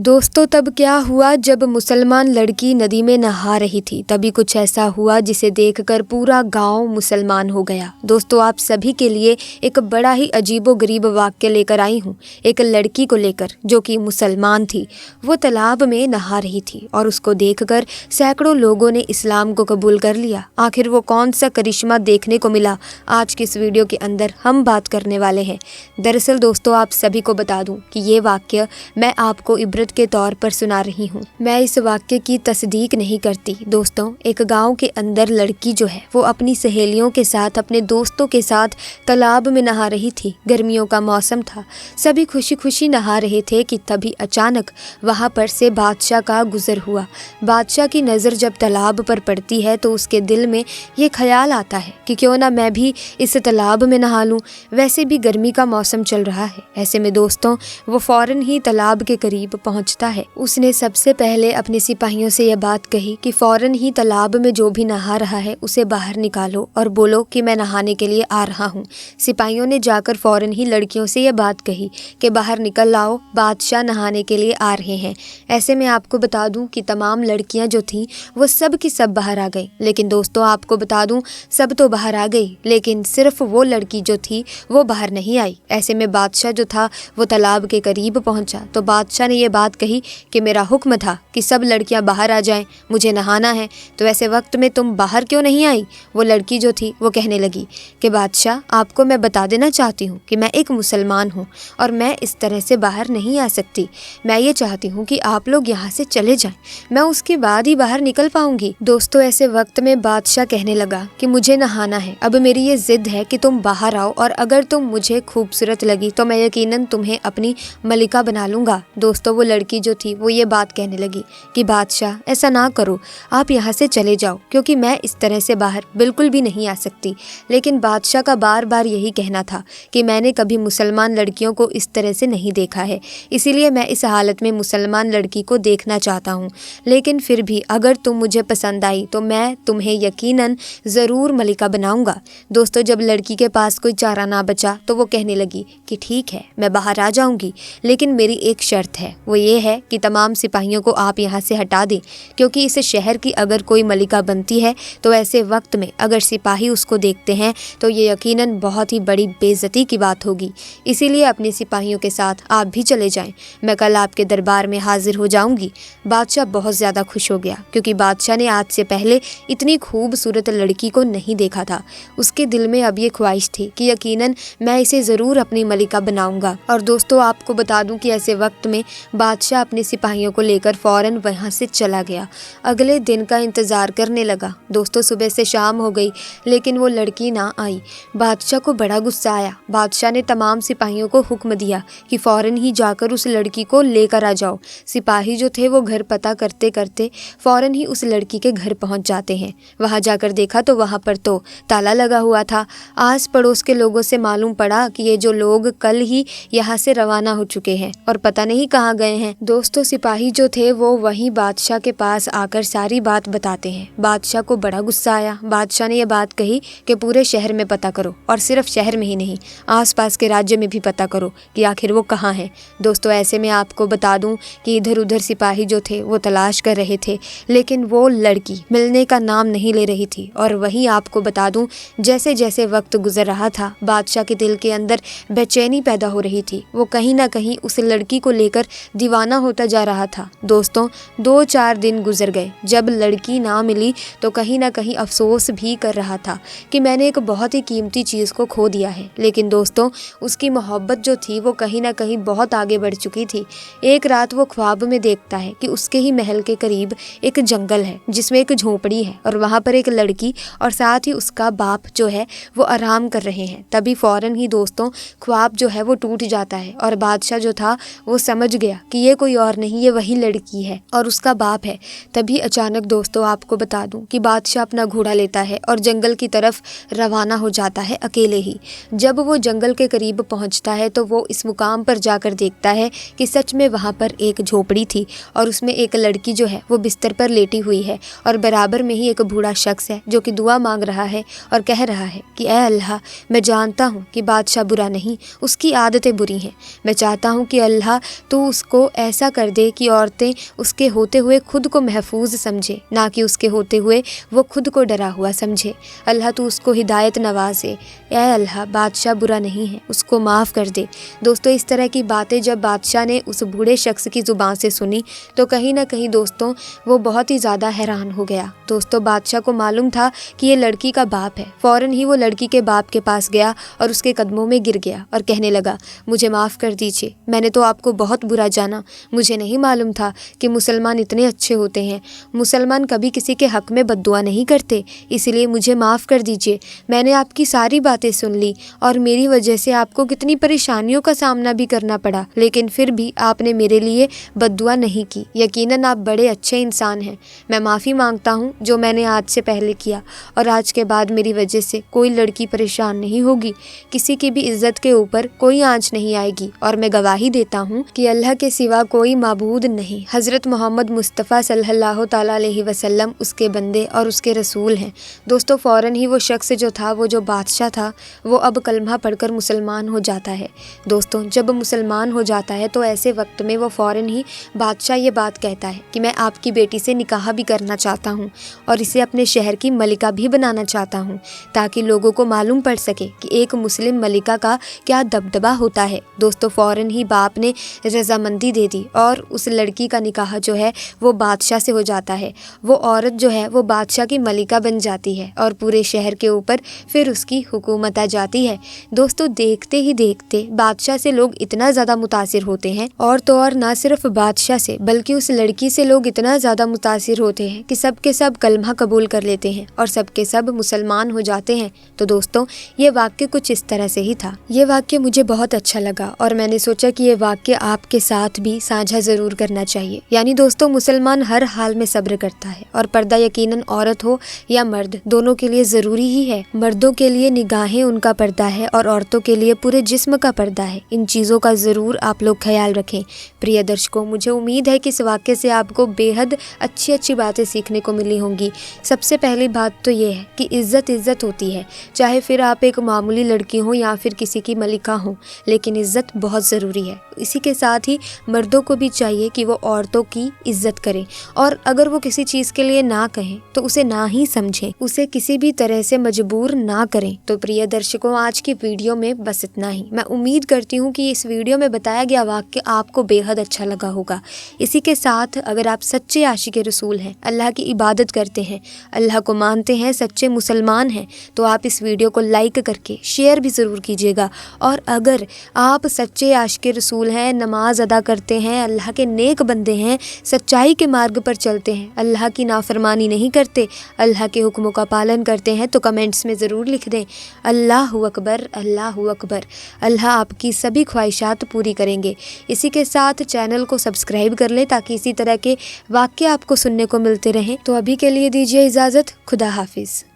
दोस्तों तब क्या हुआ जब मुसलमान लड़की नदी में नहा रही थी, तभी कुछ ऐसा हुआ जिसे देखकर पूरा गांव मुसलमान हो गया। दोस्तों आप सभी के लिए एक बड़ा ही अजीबोगरीब वाक्य लेकर आई हूँ, एक लड़की को लेकर जो कि मुसलमान थी। वो तालाब में नहा रही थी और उसको देखकर सैकड़ों लोगों ने इस्लाम को कबूल कर लिया। आखिर वो कौन सा करिश्मा देखने को मिला, आज की इस वीडियो के अंदर हम बात करने वाले हैं। दरअसल दोस्तों आप सभी को बता दूं कि ये वाक्य मैं आपको इब्रत के तौर पर सुना रही हूँ। मैं इस वाक्य की तस्दीक नहीं करती। दोस्तों एक गांव के अंदर लड़की जो है वो अपनी सहेलियों के साथ, अपने दोस्तों के साथ तालाब में नहा रही थी। गर्मियों का मौसम था, सभी खुशी खुशी नहा रहे थे कि तभी अचानक वहां पर से बादशाह का गुजर हुआ। बादशाह की नज़र जब तालाब पर पड़ती है तो उसके दिल में ये ख्याल आता है कि क्यों ना मैं भी इस तालाब में नहा लूं। वैसे भी गर्मी का मौसम चल रहा है। ऐसे में दोस्तों वो फौरन ही तालाब के करीब पहुंचता है। उसने सबसे पहले अपने सिपाहियों से यह बात कही कि फौरन ही तालाब में जो भी नहा रहा है उसे बाहर निकालो और बोलो कि मैं नहाने के लिए आ रहा हूँ। सिपाहियों ने जाकर फौरन ही लड़कियों से यह बात कही कि बाहर निकल आओ, बादशाह नहाने के लिए आ रहे हैं। ऐसे में आपको बता दूं कि तमाम लड़कियां जो थीं वो सब की सब बाहर आ गई। लेकिन दोस्तों आपको बता दूं सब तो बाहर आ गई, लेकिन सिर्फ वो लड़की जो थी वो बाहर नहीं आई। ऐसे में बादशाह जो था वो तालाब के करीब पहुंचा तो बादशाह ने ये बात कही कि मेरा हुक्म था कि सब लड़कियां बाहर आ जाएं, मुझे नहाना है, तो ऐसे वक्त में तुम बाहर क्यों नहीं आई। वो लड़की जो थी वो कहने लगी कि बादशाह आपको मैं बता देना चाहती हूँ कि मैं एक मुसलमान हूँ और मैं इस तरह से बाहर नहीं आ सकती। मैं ये चाहती हूँ कि आप लोग यहाँ से चले जाएं, मैं उसके बाद ही बाहर निकल पाऊंगी। दोस्तों ऐसे वक्त में बादशाह कहने लगा कि मुझे नहाना है, अब मेरी ये जिद है कि तुम बाहर आओ और अगर तुम मुझे खूबसूरत लगी तो मैं यकीनन तुम्हें अपनी मलिका बना लूंगा। दोस्तों वो लड़की जो थी वो ये बात कहने लगी कि बादशाह ऐसा ना करो, आप यहाँ से चले जाओ, क्योंकि मैं इस तरह से बाहर बिल्कुल भी नहीं आ सकती। लेकिन बादशाह का बार बार यही कहना था कि मैंने कभी मुसलमान लड़कियों को इस तरह से नहीं देखा है, इसीलिए मैं इस हालत में मुसलमान लड़की को देखना चाहता हूँ। लेकिन फिर भी अगर तुम मुझे पसंद आई तो मैं तुम्हें यकीनन ज़रूर मलिका बनाऊंगा। दोस्तों जब लड़की के पास कोई चारा ना बचा तो वो कहने लगी कि ठीक है मैं बाहर आ जाऊंगी, लेकिन मेरी एक शर्त है, वो ये है कि तमाम सिपाहियों को आप यहाँ से हटा दें, क्योंकि इस शहर की अगर कोई मलिका बनती है तो ऐसे वक्त में अगर सिपाही उसको देखते हैं तो ये यकीनन बहुत ही बड़ी बेइज्जती की बात होगी। इसीलिए अपने सिपाहियों के साथ आप भी चले जाएं, मैं कल आपके दरबार में हाजिर हो जाऊंगी। बादशाह बहुत ज़्यादा खुश हो गया, क्योंकि बादशाह ने आज से पहले इतनी खूबसूरत लड़की को नहीं देखा था। उसके दिल में अब ये ख्वाहिश थी कि यकीनन मैं इसे ज़रूर अपनी मलिका बनाऊंगा। और दोस्तों आपको बता दूं कि ऐसे वक्त में बादशाह अपने सिपाहियों को लेकर फौरन वहां से चला गया। अगले दिन का इंतज़ार करने लगा। दोस्तों सुबह से शाम हो गई लेकिन वो लड़की ना आई। बादशाह को बड़ा गुस्सा आया। बादशाह ने तमाम सिपाहियों को हुक्म दिया कि फौरन ही जाकर उस लड़की को लेकर आ जाओ। सिपाही जो थे वो घर पता करते करते फौरन ही उस लड़की के घर पहुंच जाते हैं। वहां जाकर देखा तो वहां पर तो ताला लगा हुआ था। आस पड़ोस के लोगों से मालूम पड़ा कि ये जो लोग कल ही यहाँ से रवाना हो चुके हैं और पता नहीं कहाँ गए हैं। दोस्तों सिपाही जो थे वो वहीं बादशाह के पास आकर सारी बात बताते हैं। बादशाह को बड़ा गुस्सा आया। बादशाह ने यह बात कही कि पूरे शहर में पता करो, और सिर्फ शहर में ही नहीं आसपास के राज्य में भी पता करो कि आखिर वो कहाँ है। दोस्तों ऐसे में आपको बता दूं कि इधर उधर सिपाही जो थे वो तलाश कर रहे थे, लेकिन वो लड़की मिलने का नाम नहीं ले रही थी। और वहीं आपको बता दूं जैसे जैसे वक्त गुजर रहा था बादशाह के दिल के अंदर बेचैनी पैदा हो रही थी। वो कहीं ना कहीं उस लड़की को लेकर दीवाना होता जा रहा था। दोस्तों 2-4 दिन गुजर गए। जब लड़की ना मिली तो कहीं ना कहीं अफसोस भी कर रहा था कि मैंने एक बहुत ही कीमती चीज़ को खो दिया है। लेकिन दोस्तों उसकी मोहब्बत जो थी वो कहीं ना कहीं बहुत आगे बढ़ चुकी थी। एक रात वो ख्वाब में देखता है कि उसके ही महल के करीब एक जंगल है जिसमें एक झोपड़ी है और वहाँ पर एक लड़की और साथ ही उसका बाप जो है वो आराम कर रहे हैं। तभी फौरन ही दोस्तों ख्वाब जो है वो टूट जाता है और बादशाह जो था वो समझ गया कि ये कोई और नहीं, ये वही लड़की है और उसका बाप है। तभी अचानक दोस्तों आपको बता दूं कि बादशाह अपना घोड़ा लेता है और जंगल की तरफ रवाना हो जाता है अकेले ही। जब वो जंगल के करीब पहुंचता है तो वो इस मुकाम पर जाकर देखता है कि सच में वहाँ पर एक झोपड़ी थी और उसमें एक लड़की जो है वो बिस्तर पर लेटी हुई है और बराबर में ही एक बूढ़ा शख्स है जो कि दुआ मांग रहा है और कह रहा है कि ऐ अल्लाह, मैं जानता हूँ कि बादशाह बुरा नहीं, उसकी आदतें बुरी हैं। मैं चाहता हूँ कि अल्लाह तू उसको ऐसा कर दे कि औरतें उसके होते हुए खुद को महफूज समझे, ना कि उसके होते हुए वो खुद को डरा हुआ समझे। अल्लाह तू उसको हिदायत नवाजे। ऐ अल्लाह, बादशाह बुरा नहीं है, उसको माफ़ कर दे। दोस्तों, इस तरह की बातें जब बादशाह ने उस बूढ़े शख्स की ज़ुबान से सुनी तो कहीं ना कहीं दोस्तों वो बहुत ही ज़्यादा हैरान हो गया। दोस्तों, बादशाह को मालूम था कि ये लड़की का बाप है। फ़ौरन ही वो लड़की के बाप के पास गया और उसके कदमों में गिर गया और कहने लगा, मुझे माफ़ कर दीजिए, मैंने तो आपको बहुत बुरा जाना। मुझे नहीं मालूम था कि मुसलमान इतने अच्छे होते हैं। मुसलमान कभी किसी के हक़ में बद्दुआ नहीं करते, इसलिए मुझे माफ़ कर दीजिए। मैंने आपकी सारी बातें सुन ली और मेरी वजह से आपको कितनी परेशानियों का सामना भी करना पड़ा, लेकिन फिर भी आपने मेरे लिए बद्दुआ नहीं की। यकीनन आप बड़े अच्छे इंसान हैं। मैं माफ़ी मांगता हूँ जो मैंने आज से पहले किया, और आज के बाद मेरी वजह से कोई लड़की परेशान नहीं होगी, किसी की भी इज्जत के ऊपर कोई आंच नहीं आएगी। और मैं गवाही देता हूँ कि अल्लाह के सिवा कोई माबूद नहीं, हज़रत मोहम्मद मुस्तफ़ा सल्लल्लाहु तआला अलैहि वसल्लम उसके बंदे और उसके रसूल हैं। दोस्तों, फ़ौरन ही वो शख्स जो था, वो जो बादशाह था, वो अब कलमा पढ़कर मुसलमान हो जाता है। दोस्तों, जब मुसलमान हो जाता है तो ऐसे वक्त में वो फ़ौरन ही बादशाह ये बात कहता है कि मैं आपकी बेटी से निकाह भी करना चाहता हूँ और इसे अपने शहर की मलिका भी बनाना चाहता हूँ, ताकि लोगों को मालूम पड़ सके कि एक मुस्लिम मलिका का क्या दबदबा होता है। दोस्तों, फ़ौरन ही बाप ने रजामंदी दे दी और उस लड़की का निकाह जो है वो बादशाह से हो जाता है। वो औरत जो है वो बादशाह की मलिका बन जाती है और पूरे शहर के ऊपर फिर उसकी हुकूमत आ जाती है। दोस्तों, देखते ही देखते बादशाह से लोग इतना ज़्यादा मुतासिर होते हैं, और तो और ना सिर्फ बादशाह से बल्कि उस लड़की से लोग इतना ज़्यादा मुतासिर होते हैं कि सब के सब कलमा कबूल कर लेते हैं और सब के सब मुसलमान हो जाते हैं। तो दोस्तों, ये वाक्य कुछ इस तरह से ही था। ये वाक्य मुझे बहुत अच्छा लगा और मैंने सोचा कि ये वाक्य आपके साथ भी साझा ज़रूर करना चाहिए। यानी दोस्तों, मुसलमान हर हाल में सब्र करता है और पर्दा यकीनन औरत हो या मर्द, दोनों के लिए ज़रूरी ही है। मर्दों के लिए निगाहें उनका पर्दा है और औरतों के लिए पूरे जिस्म का पर्दा है। इन चीज़ों का ज़रूर आप लोग ख्याल रखें। प्रिय दर्शकों, मुझे उम्मीद है कि इस वाक्य से आपको बेहद अच्छी अच्छी बातें सीखने को मिली होंगी। सबसे पहली बात तो ये है कि इज़्ज़त इज़्ज़त होती है, चाहे फिर आप एक मामूली लड़की हो या फिर किसी की मलिका हो, लेकिन इज़्ज़त बहुत ज़रूरी है। इसी के साथ ही मर्दों को भी चाहिए कि वो औरतों की इज़्ज़त करें, और अगर वो किसी चीज़ के लिए ना कहें तो उसे ना ही समझें, उसे किसी भी तरह से मजबूर ना करें। तो प्रिय दर्शकों, आज की वीडियो में बस इतना ही। मैं उम्मीद करती हूँ कि इस वीडियो में बताया गया वाक्य आपको बेहद अच्छा लगा होगा। इसी के साथ अगर आप सच्चे आशिक रसूल हैं, अल्लाह की इबादत करते हैं, अल्लाह को मानते हैं, सच्चे मुसलमान हैं, तो आप इस वीडियो को लाइक करके शेयर भी ज़रूर कीजिएगा। और अगर आप सच्चे आशिक रसूल हैं, नमाज अदा करते हैं, अल्लाह के नेक बंदे हैं, सच्चाई के मार्ग पर चलते हैं, अल्लाह की नाफरमानी नहीं करते, अल्लाह के हुक्मों का पालन करते हैं, तो कमेंट्स में ज़रूर लिख दें अल्लाहु अकबर, अल्लाहु अकबर। अल्लाह आपकी सभी ख्वाहिशात पूरी करेंगे। इसी के साथ चैनल को सब्सक्राइब कर लें ताकि इसी तरह के वाक्य आपको सुनने को मिलते रहें। तो अभी के लिए दीजिए इजाज़त। खुदा हाफिज़।